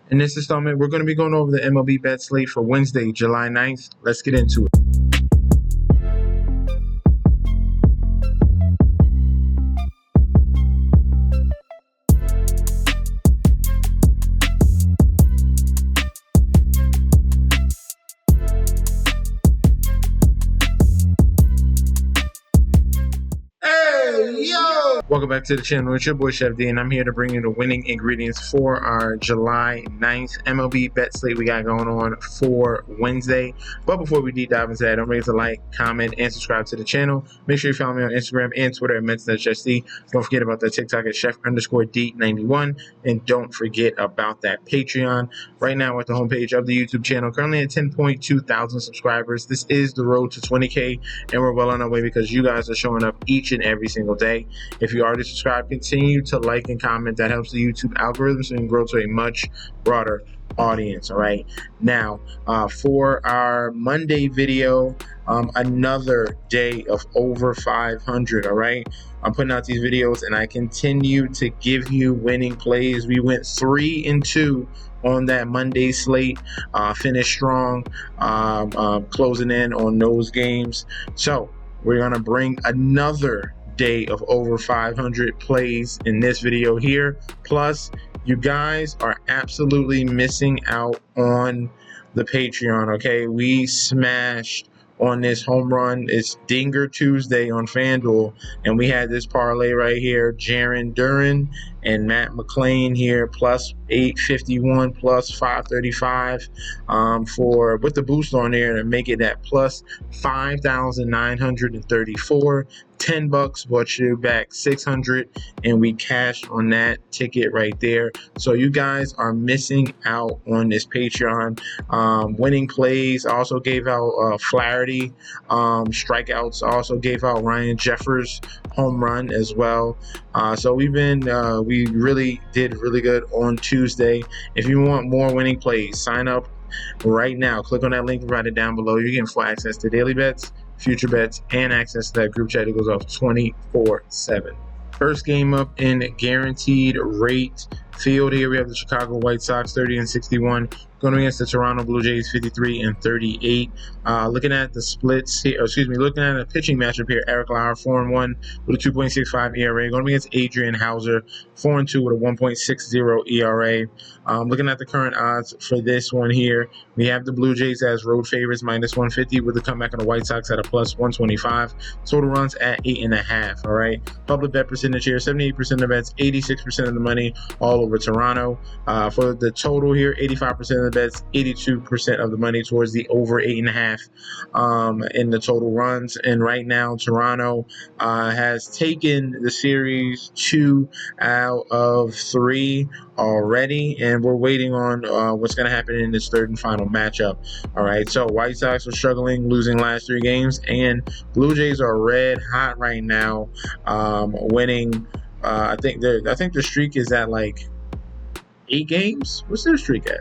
In this installment, we're going to be going over the MLB bet slate for Wednesday, July 9th. Let's get into it. Welcome back to the channel. It's your boy Chef D, and I'm here to bring you the winning ingredients for our July 9th MLB bet slate we got going on for Wednesday. But before we deep dive into that, don't forget to like, comment, and subscribe to the channel. Make sure you follow me on Instagram and Twitter at Men's.JC. Don't forget about that TikTok at Chef_D91. And don't forget about that Patreon. Right now, we're at the homepage of the YouTube channel, currently at 10.2 thousand subscribers. This is the road to 20K, and we're well on our way because you guys are showing up each and every single day. If you already subscribed, continue to like and comment. That helps the YouTube algorithm so you can grow to a much broader audience. All right, now for our Monday video, another day of over 500. All right, I'm putting out these videos and I continue to give you winning plays. We went 3-2 on that Monday slate, finished strong, closing in on those games. So we're gonna bring another day of over 500 plays in this video here. Plus, you guys are absolutely missing out on the Patreon. Okay, we smashed on this home run. It's Dinger Tuesday on FanDuel, and we had this parlay right here, Jaron Duran and Matt McClain here, plus 851 plus 535 for with the boost on there to make it at plus 5,934. $10 bought you back 600, and we cashed on that ticket right there. So you guys are missing out on this Patreon. Winning plays, also gave out Flaherty strikeouts, also gave out Ryan Jeffers home run as well. So we really did really good on Tuesday. If you want more winning plays, sign up right now. Click on that link, write it down below. You're getting full access to daily bets, future bets, and access to that group chat that goes off 24/7. First game up in guaranteed rate field here, we have the Chicago White Sox 30-61 going against the Toronto Blue Jays 53-38. Looking at the splits here, looking at a pitching matchup here, Eric Lauer 4-1 with a 2.65 ERA going against Adrian Hauser 4-2 with a 1.60 ERA. Looking at the current odds for this one here, we have the Blue Jays as road favorites -150 with the comeback of the White Sox at a plus 125. Total runs at 8.5. All right, public bet percentage here, 78% of bets, 86% of the money all over Toronto. For the total here, 85% of the bets, 82% of the money towards the over 8.5 in the total runs. And right now, Toronto has taken the series 2 out of 3 already, and we're waiting on what's going to happen in this third and final matchup. All right, so White Sox are struggling, losing last 3 games, and Blue Jays are red hot right now, winning. I think the streak is at like 8 games. What's their streak at?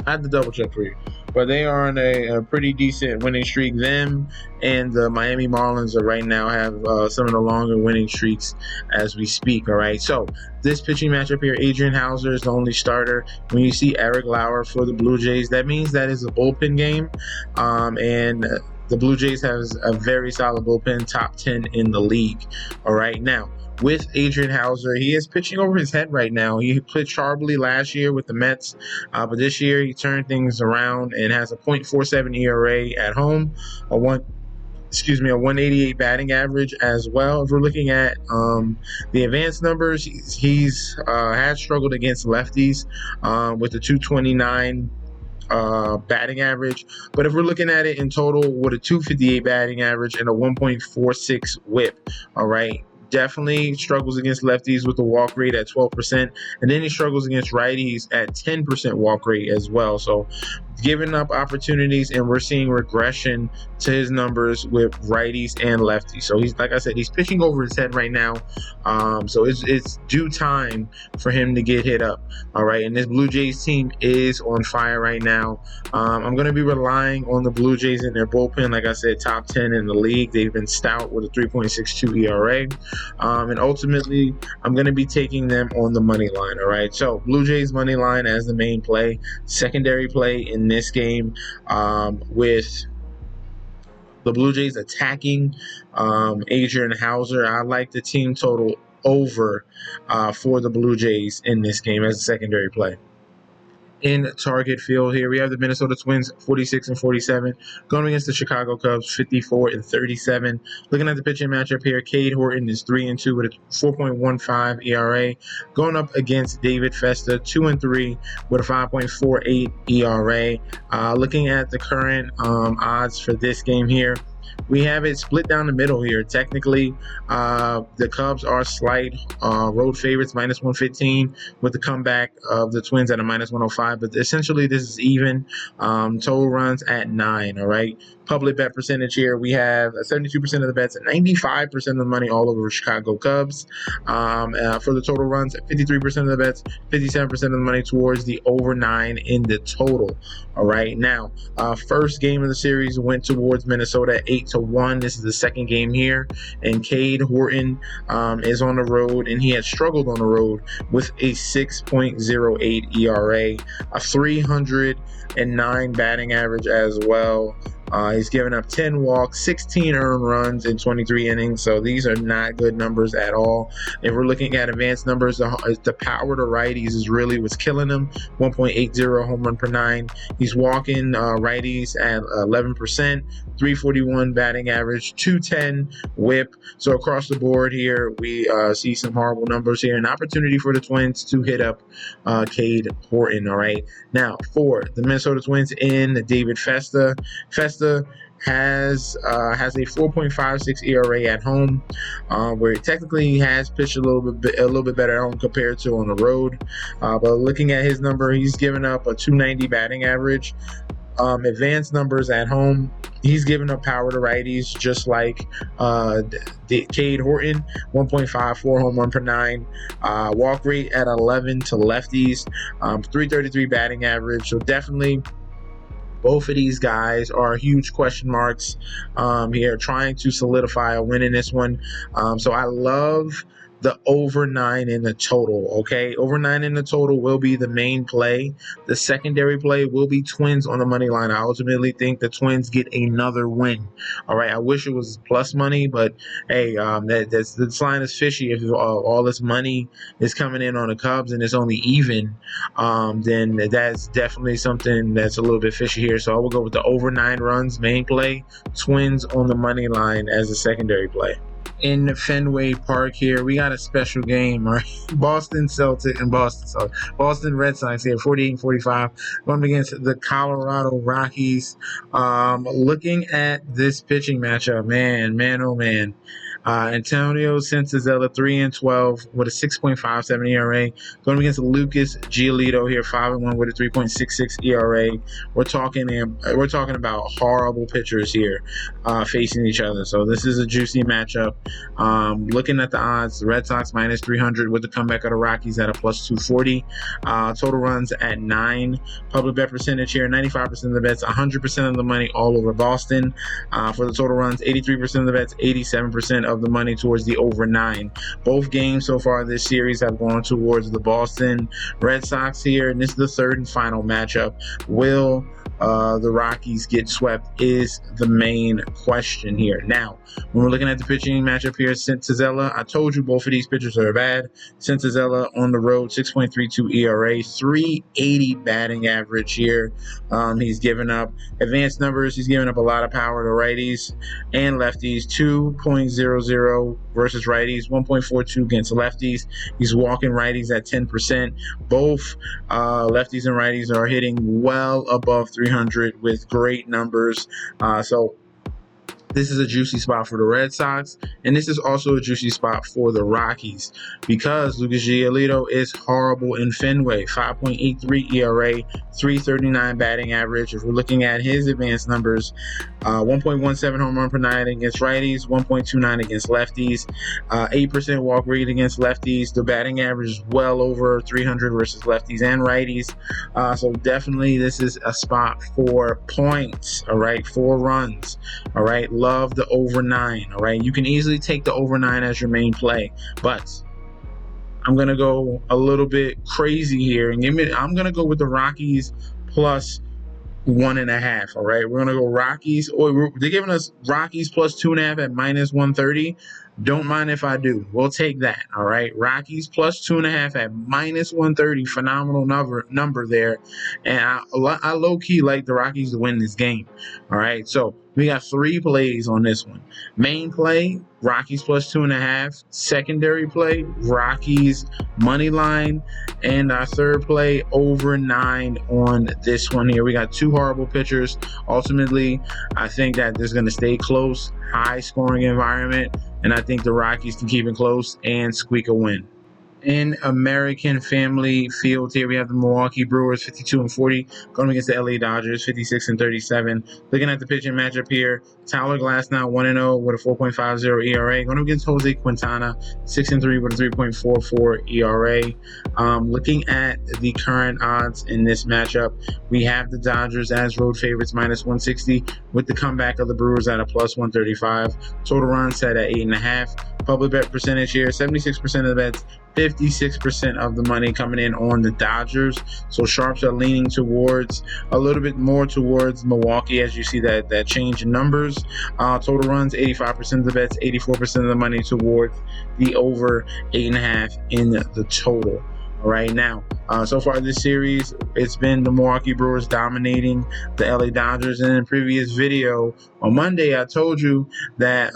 I had to double check for you, but they are on a pretty decent winning streak. Them and the Miami Marlins are right now have some of the longer winning streaks as we speak. All right, so this pitching matchup here, Adrian Hauser is the only starter. When you see Eric Lauer for the Blue Jays, that means that is a bullpen game, and the Blue Jays has a very solid bullpen, top 10 in the league. All right, now with Adrian Hauser, he is pitching over his head right now. He pitched horribly last year with the Mets, but this year he turned things around and has a .47 ERA at home, a 188 batting average as well. If we're looking at the advanced numbers, he's has struggled against lefties with the 229 batting average, but if we're looking at it in total with a 258 batting average and a 1.46 whip, all right, definitely struggles against lefties with a walk rate at 12%, and then he struggles against righties at 10% walk rate as well. So giving up opportunities, and we're seeing regression to his numbers with righties and lefties. So he's, like I said, he's pitching over his head right now. So it's due time for him to get hit up. All right, and this Blue Jays team is on fire right now. I'm going to be relying on the Blue Jays in their bullpen. Like I said, top 10 in the league. They've been stout with a 3.62 ERA. And ultimately, I'm going to be taking them on the money line. All right, so Blue Jays money line as the main play. Secondary play in this game with the Blue Jays attacking Adrian Hauser. I like the team total over for the Blue Jays in this game as a secondary play. In target field here, we have the Minnesota Twins 46-47 going against the Chicago Cubs 54-37. Looking at the pitching matchup here, Cade Horton is 3-2 with a 4.15 ERA, going up against David Festa 2-3 with a 5.48 ERA. Looking at the current odds for this game here, we have it split down the middle here. Technically, the Cubs are slight road favorites, -115, with the comeback of the Twins at a -105. But essentially, this is even. Total runs at 9. All right. Public bet percentage here, we have 72% of the bets and 95% of the money all over Chicago Cubs. For the total runs, 53% of the bets, 57% of the money towards the over 9 in the total. All right. Now, first game of the series went towards Minnesota 8-1. This is the second game here, and Cade Horton is on the road, and he had struggled on the road with a 6.08 ERA, a 309 batting average as well. He's given up 10 walks, 16 earned runs in 23 innings, so these are not good numbers at all. If we're looking at advanced numbers, the power to righties is really what's killing him, 1.80 home run per 9. He's walking righties at 11%, 341 batting average, 210 whip. So across the board here, we see some horrible numbers here. An opportunity for the Twins to hit up Cade Horton, all right? Now, for the Minnesota Twins in David Festa. Festa has a 4.56 ERA at home, where technically he has pitched a little bit better at home compared to on the road. But looking at his number, he's given up a 290 batting average. Advanced numbers at home, he's given up power to righties just like Cade Horton, 1.54 home run per 9. Walk rate at 11 to lefties, 333 batting average. So definitely both of these guys are huge question marks here, trying to solidify a win in this one. So I love the over 9 in the total, okay? Over 9 in the total will be the main play. The secondary play will be Twins on the money line. I ultimately think the Twins get another win. All right, I wish it was plus money, but hey, this line is fishy. If all this money is coming in on the Cubs and it's only even, then that's definitely something that's a little bit fishy here. So I will go with the over 9 runs main play, Twins on the money line as a secondary play. In Fenway Park here, we got a special game, right? Boston Red Sox here, 48-45, going against the Colorado Rockies. Looking at this pitching matchup, man, oh man. Antonio Senzatella 3-12 with a 6.57 ERA, going against Lucas Giolito here, 5-1 with a 3.66 ERA. We're talking about horrible pitchers here facing each other. So this is a juicy matchup. Looking at the odds, the Red Sox -300 with the comeback of the Rockies at a +240. Total runs at 9. Public bet percentage here, 95% of the bets, 100% of the money all over Boston. For the total runs, 83% of the bets, 87% of the money towards the over 9. Both games so far this series have gone towards the Boston Red Sox here, and this is the third and final matchup. Will the Rockies get swept is the main question here. Now, when we're looking at the pitching matchup here, Senzatella, I told you both of these pitchers are bad. Senzatella on the road, 6.32 ERA, 380 batting average here. He's given up advanced numbers. He's given up a lot of power to righties and lefties, 2.00 versus righties, 1.42 against lefties. He's walking righties at 10%. Both lefties and righties are hitting well above 300 with great numbers. So This is a juicy spot for the Red Sox, and this is also a juicy spot for the Rockies because Lucas Giolito is horrible in Fenway. 5.83 ERA, 339 batting average. If we're looking at his advanced numbers, 1.17 home run per nine against righties, 1.29 against lefties, 8% walk rate against lefties. The batting average is well over 300 versus lefties and righties. So definitely this is a spot for points, all right, 4 runs, all right. Love the over 9, all right. You can easily take the over 9 as your main play, but I'm gonna go a little bit crazy here and I'm gonna go with the Rockies plus 1.5. All right, we're gonna go Rockies. They're giving us Rockies plus 2.5 at minus 130. Don't mind if I do. We'll take that. All right, Rockies plus 2.5 at minus 130. Phenomenal number there, and I low key like the Rockies to win this game. All right, so we got 3 plays on this one. Main play, Rockies plus 2.5. Secondary play, Rockies money line, and our third play, over 9 on this one here. We got 2 horrible pitchers. Ultimately, I think that this is going to stay close, high scoring environment, and I think the Rockies can keep it close and squeak a win. In American Family Field here, we have the Milwaukee Brewers 52-40 going against the LA Dodgers 56-37. Looking at the pitching matchup here, Tyler Glasnow 1-0 with a 4.50 ERA going against Jose Quintana 6-3 with a 3.44 ERA. Looking at the current odds in this matchup, we have the Dodgers as road favorites minus 160 with the comeback of the Brewers at a plus 135. Total runs set at 8.5. Public bet percentage here, 76% of the bets, 56% of the money coming in on the Dodgers. So sharps are leaning towards a little bit more towards Milwaukee as you see that change in numbers. Total runs, 85% of the bets, 84% of the money towards the over 8.5 in the total. All right, now, so far this series, it's been the Milwaukee Brewers dominating the LA Dodgers. And in a previous video on Monday, I told you that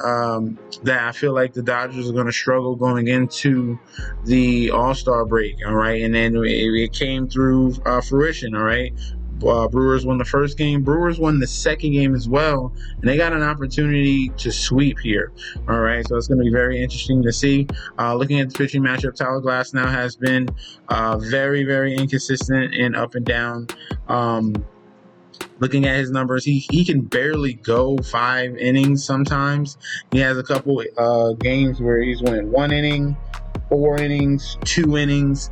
that I feel like the Dodgers are going to struggle going into the All-Star break. All right, and then it came through fruition. All right. Brewers won the first game. Brewers won the second game as well, and they got an opportunity to sweep here. All right, so it's going to be very interesting to see. Looking at the pitching matchup, Tyler Glasnow has been very, very inconsistent and up and down. Looking at his numbers, he can barely go 5 innings sometimes. He has a couple games where he's winning 1 inning, 4 innings, 2 innings,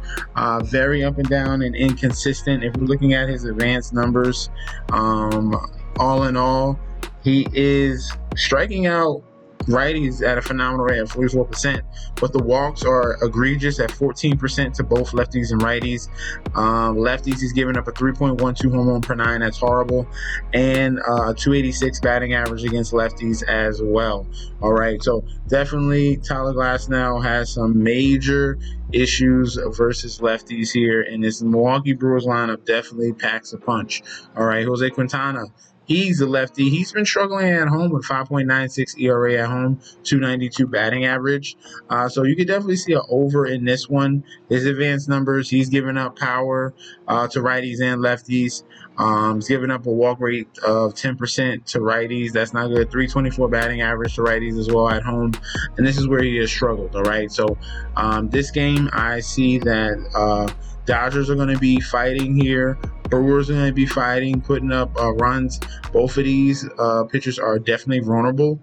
very up and down and inconsistent. If we're looking at his advanced numbers, all in all, he is striking out righties at a phenomenal rate of 44%, but the walks are egregious at 14% to both lefties and righties. Lefties, he's giving up a 3.12 home run per 9. That's horrible, and a 286 batting average against lefties as well. All right, so definitely Tyler Glasnow has some major issues versus lefties here, and this Milwaukee Brewers lineup definitely packs a punch. All right, Jose Quintana, he's a lefty. He's been struggling at home with 5.96 ERA at home, 292 batting average. So you could definitely see an over in this one. His advanced numbers, he's giving up power to righties and lefties. He's giving up a walk rate of 10% to righties. That's not good. 324 batting average to righties as well at home. And this is where he has struggled, all right? So this game, I see that Dodgers are going to be fighting here. Brewers are going to be fighting, putting up runs. Both of these pitchers are definitely vulnerable.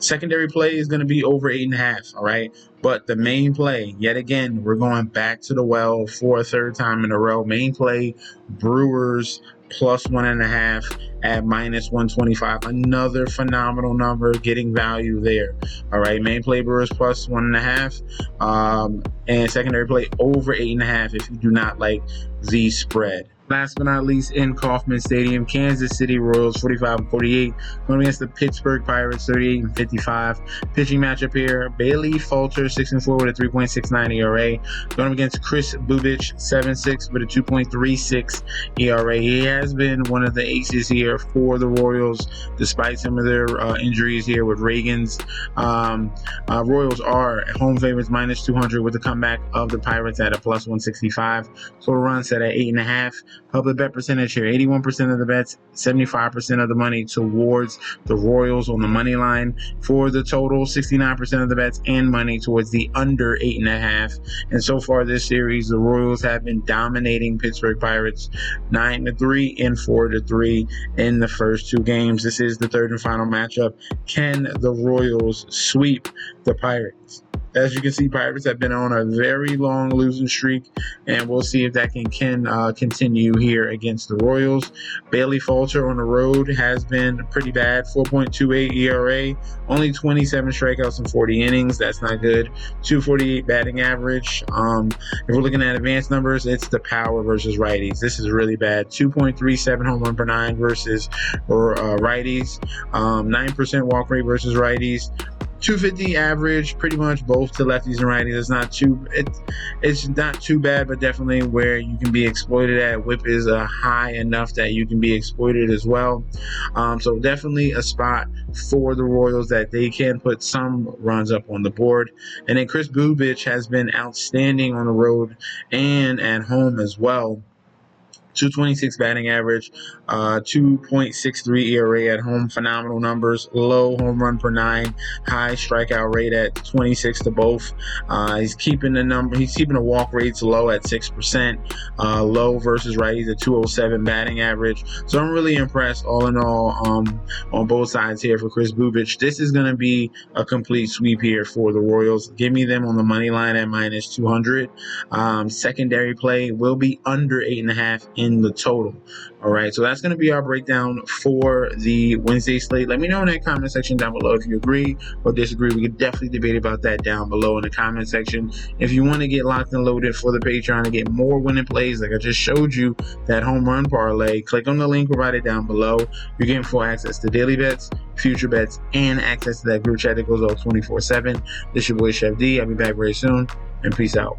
Secondary play is going to be over 8.5, all right? But the main play, yet again, we're going back to the well for a third time in a row. Main play, Brewers plus 1.5 at minus 125. Another phenomenal number, getting value there. All right, main play Brewers plus 1.5, and secondary play over 8.5 if you do not like the spread. Last but not least, in Kauffman Stadium, Kansas City Royals 45-48 going against the Pittsburgh Pirates 38-55. Pitching matchup here, Bailey Falter 6-4 with a 3.69 ERA going against Chris Bubich 7-6 with a 2.36 ERA. He has been one of the aces here for the Royals despite some of their injuries here with Reagan's. Royals are home favorites minus 200 with the comeback of the Pirates at a plus 165. Total run set at 8.5. Public bet percentage here, 81% of the bets, 75% of the money towards the Royals on the money line. For the total, 69% of the bets and money towards the under 8.5. And so far this series, the Royals have been dominating Pittsburgh Pirates 9-3 and 4-3 in the first 2 games. This is the third and final matchup. Can the Royals sweep the Pirates? As you can see, Pirates have been on a very long losing streak, and we'll see if that can continue here against the Royals. Bailey Falter on the road has been pretty bad, 4.28 ERA, only 27 strikeouts in 40 innings. That's not good. 248 batting average. If we're looking at advanced numbers, it's the power versus righties. This is really bad. 2.37 home run per 9 versus righties. 9% walk rate versus righties. 250 average, pretty much both to lefties and righties. It's not too bad, but definitely where you can be exploited at. Whip is high enough that you can be exploited as well. So definitely a spot for the Royals that they can put some runs up on the board. And then Chris Bubich has been outstanding on the road and at home as well. 226 batting average, 2.63 ERA at home. Phenomenal numbers. Low home run per 9, high strikeout rate at 26 to both. He's keeping the walk rates low at 6%. Low versus righties at 207 batting average. So I'm really impressed all in all on both sides here for Chris Bubich. This is going to be a complete sweep here for the Royals. Give me them on the money line at -200. Secondary play will be under 8.5 in the total. All right, so that's going to be our breakdown for the Wednesday slate. Let me know in that comment section down below if you agree or disagree. We could definitely debate about that down below in the comment section. If you want to get locked and loaded for the Patreon and get more winning plays like I just showed you, that home run parlay, click on the link provided down below. You're getting full access to daily bets, future bets, and access to that group chat that goes off 24/7. This is your boy Chef D. I'll be back very soon, and peace out.